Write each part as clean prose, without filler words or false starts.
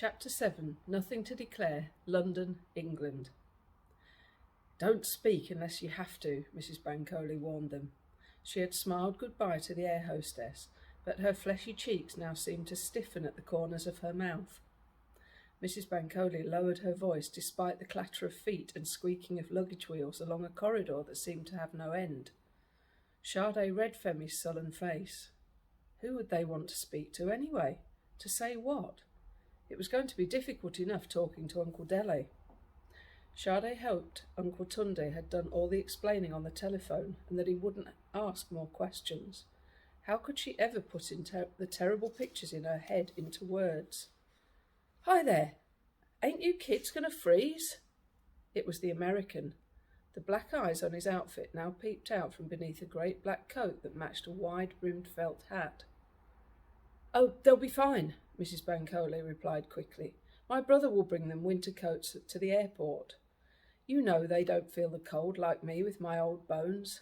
Chapter 7. Nothing to Declare. London, England. "Don't speak unless you have to," Mrs. Bancoli warned them. She had smiled goodbye to the air hostess, but her fleshy cheeks now seemed to stiffen at the corners of her mouth. Mrs. Bancoli lowered her voice despite the clatter of feet and squeaking of luggage wheels along a corridor that seemed to have no end. Sade read Femi's sullen face. Who would they want to speak to anyway? To say what? It was going to be difficult enough talking to Uncle Dele. Sade hoped Uncle Tunde had done all the explaining on the telephone and that he wouldn't ask more questions. How could she ever put the terrible pictures in her head into words? "Hi there! Ain't you kids going to freeze?" It was the American. The black eyes on his outfit now peeped out from beneath a great black coat that matched a wide-brimmed felt hat. "Oh, they'll be fine," Mrs. Bancoli replied quickly. "My brother will bring them winter coats to the airport. You know they don't feel the cold like me with my old bones."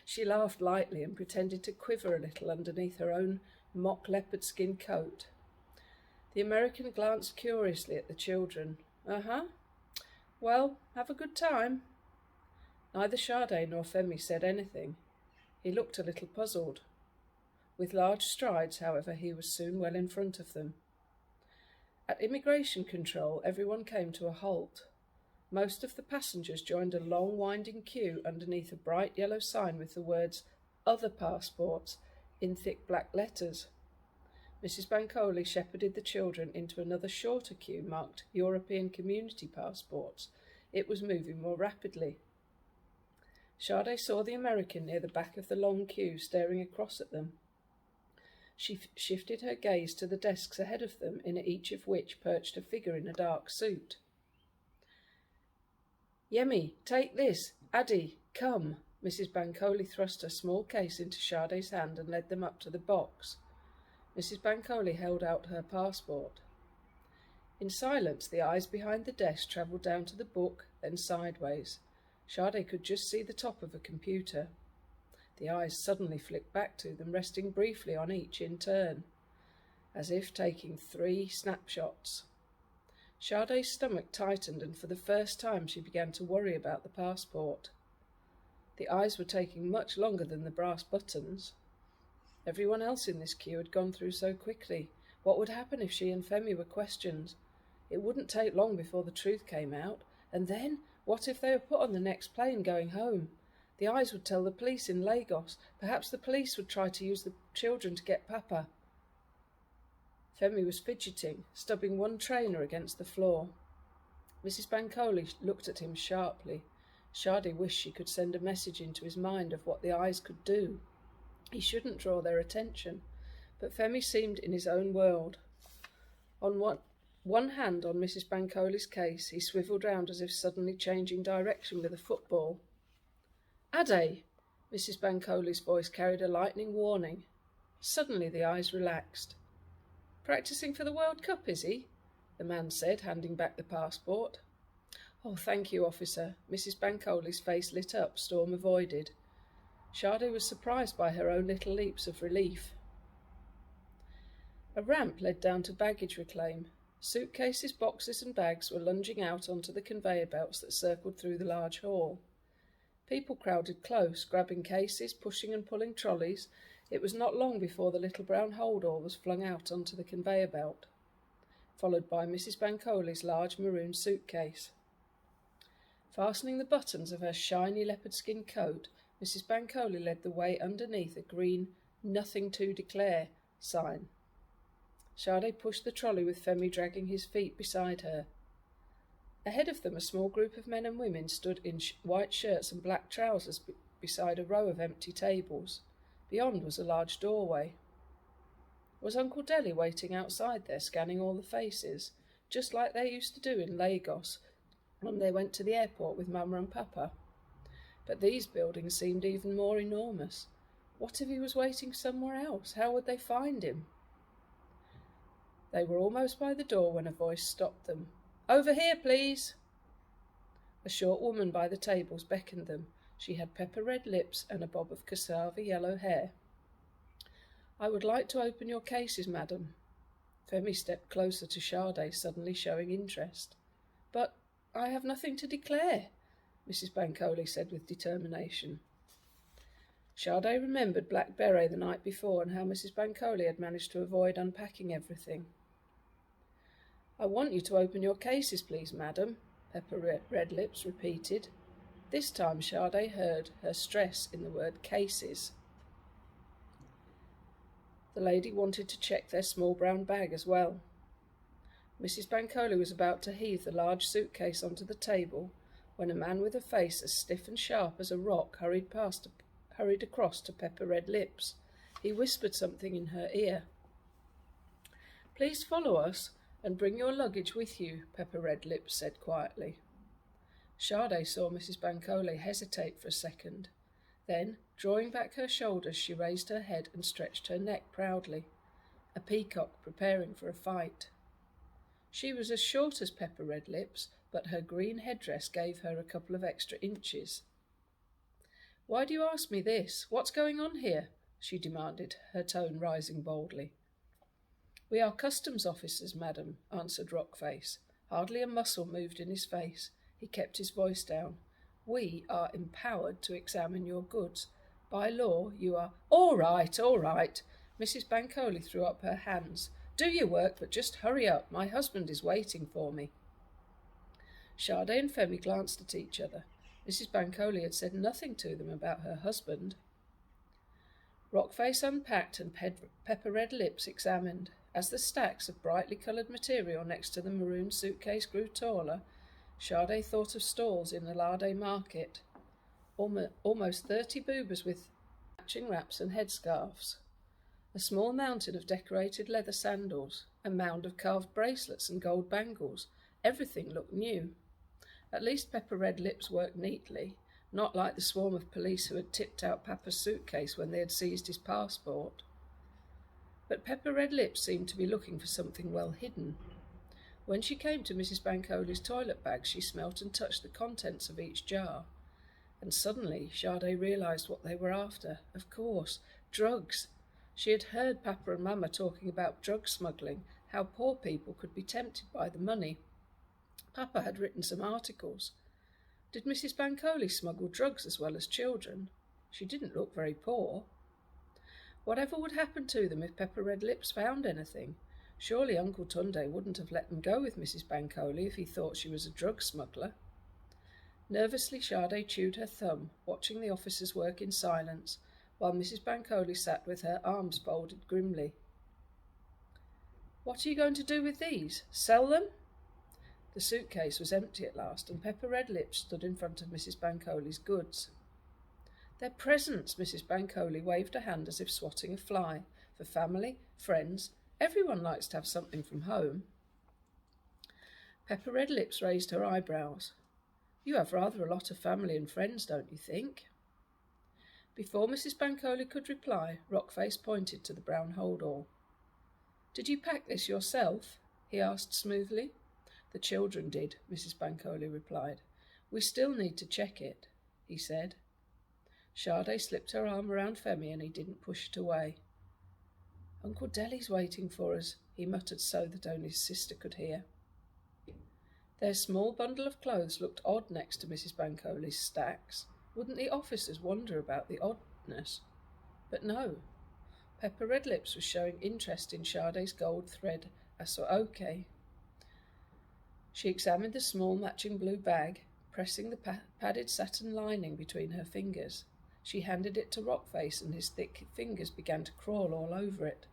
She laughed lightly and pretended to quiver a little underneath her own mock leopard skin coat. The American glanced curiously at the children. "Uh-huh. Well, have a good time." Neither Sade nor Femi said anything. He looked a little puzzled. With large strides, however, he was soon well in front of them. At immigration control, everyone came to a halt. Most of the passengers joined a long winding queue underneath a bright yellow sign with the words "Other Passports" in thick black letters. Mrs. Bancoli shepherded the children into another shorter queue marked European Community Passports. It was moving more rapidly. Sade saw the American near the back of the long queue staring across at them. She shifted her gaze to the desks ahead of them, in each of which perched a figure in a dark suit. "Yemi, take this. Addy, come." Mrs. Bancoli thrust her small case into Sade's hand and led them up to the box. Mrs. Bancoli held out her passport. In silence, the eyes behind the desk travelled down to the book, then sideways. Sade could just see the top of a computer. The eyes suddenly flicked back to them, resting briefly on each in turn, as if taking 3 snapshots. Sade's stomach tightened, and for the first time she began to worry about the passport. The eyes were taking much longer than the brass buttons. Everyone else in this queue had gone through so quickly. What would happen if she and Femi were questioned? It wouldn't take long before the truth came out. And then, what if they were put on the next plane going home? The eyes would tell the police in Lagos. Perhaps the police would try to use the children to get Papa. Femi was fidgeting, stubbing one trainer against the floor. Mrs. Bancoli looked at him sharply. Sade wished she could send a message into his mind of what the eyes could do. He shouldn't draw their attention, but Femi seemed in his own world. On one hand on Mrs. Bancoli's case, he swivelled round as if suddenly changing direction with a football. "Ade!" Mrs. Bancoli's voice carried a lightning warning. Suddenly the eyes relaxed. "Practising for the World Cup, is he?" the man said, handing back the passport. "Oh, thank you, officer." Mrs. Bancoli's face lit up, storm avoided. Sade was surprised by her own little leaps of relief. A ramp led down to baggage reclaim. Suitcases, boxes and bags were lunging out onto the conveyor belts that circled through the large hall. People crowded close, grabbing cases, pushing and pulling trolleys. It was not long before the little brown hold-all was flung out onto the conveyor belt, followed by Mrs. Bancoli's large maroon suitcase. Fastening the buttons of her shiny leopard skin coat, Mrs. Bancoli led the way underneath a green "Nothing to Declare" sign. Sade pushed the trolley with Femi dragging his feet beside her. Ahead of them, a small group of men and women stood in white shirts and black trousers beside a row of empty tables. Beyond was a large doorway. Was Uncle Dele waiting outside there, scanning all the faces, just like they used to do in Lagos when they went to the airport with Mama and Papa? But these buildings seemed even more enormous. What if he was waiting somewhere else? How would they find him? They were almost by the door when a voice stopped them. "Over here, please." A short woman by the tables beckoned them. She had pepper-red lips and a bob of cassava yellow hair. "I would like to open your cases, madam." Femi stepped closer to Sade, suddenly showing interest. "But I have nothing to declare," Mrs. Bancoli said with determination. Sade remembered Black Beret the night before and how Mrs. Bancoli had managed to avoid unpacking everything. "I want you to open your cases, please, madam," Pepper Redlips repeated. This time Sade heard her stress in the word cases. The lady wanted to check their small brown bag as well. Mrs. Bancoli was about to heave the large suitcase onto the table when a man with a face as stiff and sharp as a rock hurried across to Pepper Redlips. He whispered something in her ear. "Please follow us and bring your luggage with you," Pepper Redlips said quietly. Sade saw Mrs. Bancoli hesitate for a second. Then, drawing back her shoulders, she raised her head and stretched her neck proudly, a peacock preparing for a fight. She was as short as Pepper Redlips, but her green headdress gave her a couple of extra inches. "Why do you ask me this? What's going on here?" she demanded, her tone rising boldly. "We are customs officers, madam," answered Rockface. Hardly a muscle moved in his face. He kept his voice down. "We are empowered to examine your goods. By law, you are—" All right. Mrs. Bancoli threw up her hands. "Do your work, but just hurry up. My husband is waiting for me." Sade and Femi glanced at each other. Mrs. Bancoli had said nothing to them about her husband. Rockface unpacked and Pepper Redlips examined. As the stacks of brightly coloured material next to the maroon suitcase grew taller, Sade thought of stalls in the Larde market. Almost 30 boobas with matching wraps and headscarves. A small mountain of decorated leather sandals, a mound of carved bracelets and gold bangles. Everything looked new. At least Pepper Redlips worked neatly, not like the swarm of police who had tipped out Papa's suitcase when they had seized his passport. But Pepper Redlips seemed to be looking for something well hidden. When she came to Mrs. Bancoli's toilet bag, she smelt and touched the contents of each jar. And suddenly Sade realised what they were after. Of course, drugs. She had heard Papa and Mama talking about drug smuggling, how poor people could be tempted by the money. Papa had written some articles. Did Mrs. Bancoli smuggle drugs as well as children? She didn't look very poor. Whatever would happen to them if Pepper Redlips found anything? Surely Uncle Tunde wouldn't have let them go with Mrs. Bancoli if he thought she was a drug smuggler. Nervously, Sade chewed her thumb, watching the officers work in silence, while Mrs. Bancoli sat with her arms folded grimly. "What are you going to do with these? Sell them?" The suitcase was empty at last, and Pepper Redlips stood in front of Mrs. Bancoli's goods. "They're presents," Mrs. Bancoli waved a hand as if swatting a fly. "For family, friends. Everyone likes to have something from home." Pepper Redlips raised her eyebrows. "You have rather a lot of family and friends, don't you think?" Before Mrs. Bancoli could reply, Rockface pointed to the brown hold-all. "Did you pack this yourself?" he asked smoothly. "The children did," Mrs. Bancoli replied. "We still need to check it," he said. Sade slipped her arm around Femi and he didn't push it away. "Uncle Deli's waiting for us," he muttered so that only his sister could hear. Their small bundle of clothes looked odd next to Mrs. Bancoli's stacks. Wouldn't the officers wonder about the oddness? But no. Pepper Redlips was showing interest in Sade's gold thread aso-oke. She examined the small matching blue bag, pressing the padded satin lining between her fingers. She handed it to Rockface and his thick fingers began to crawl all over it.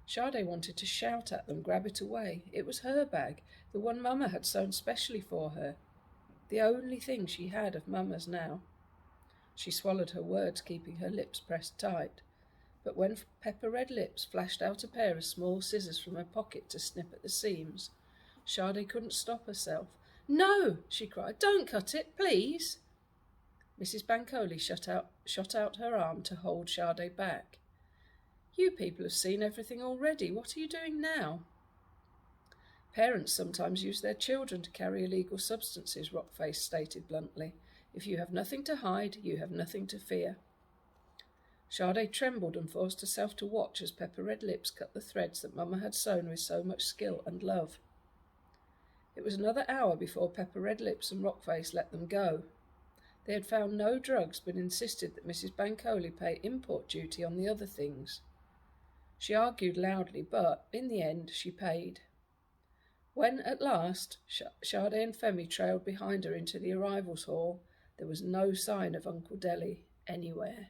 Sade wanted to shout at them, grab it away. It was her bag, the one Mama had sewn specially for her. The only thing she had of Mama's now. She swallowed her words, keeping her lips pressed tight. But when Pepper Redlips flashed out a pair of small scissors from her pocket to snip at the seams, Sade couldn't stop herself. "No!" she cried. "Don't cut it, please!" Mrs. Bancoli shot out her arm to hold Sade back. "You people have seen everything already. What are you doing now?" "Parents sometimes use their children to carry illegal substances," Rockface stated bluntly. "If you have nothing to hide, you have nothing to fear." Sade trembled and forced herself to watch as Pepper Red Lips cut the threads that Mamma had sewn with so much skill and love. It was another hour before Pepper Red Lips and Rockface let them go. They had found no drugs, but insisted that Mrs. Bankole pay import duty on the other things. She argued loudly, but, in the end, she paid. When, at last, Sade and Femi trailed behind her into the arrivals hall, there was no sign of Uncle Deli anywhere.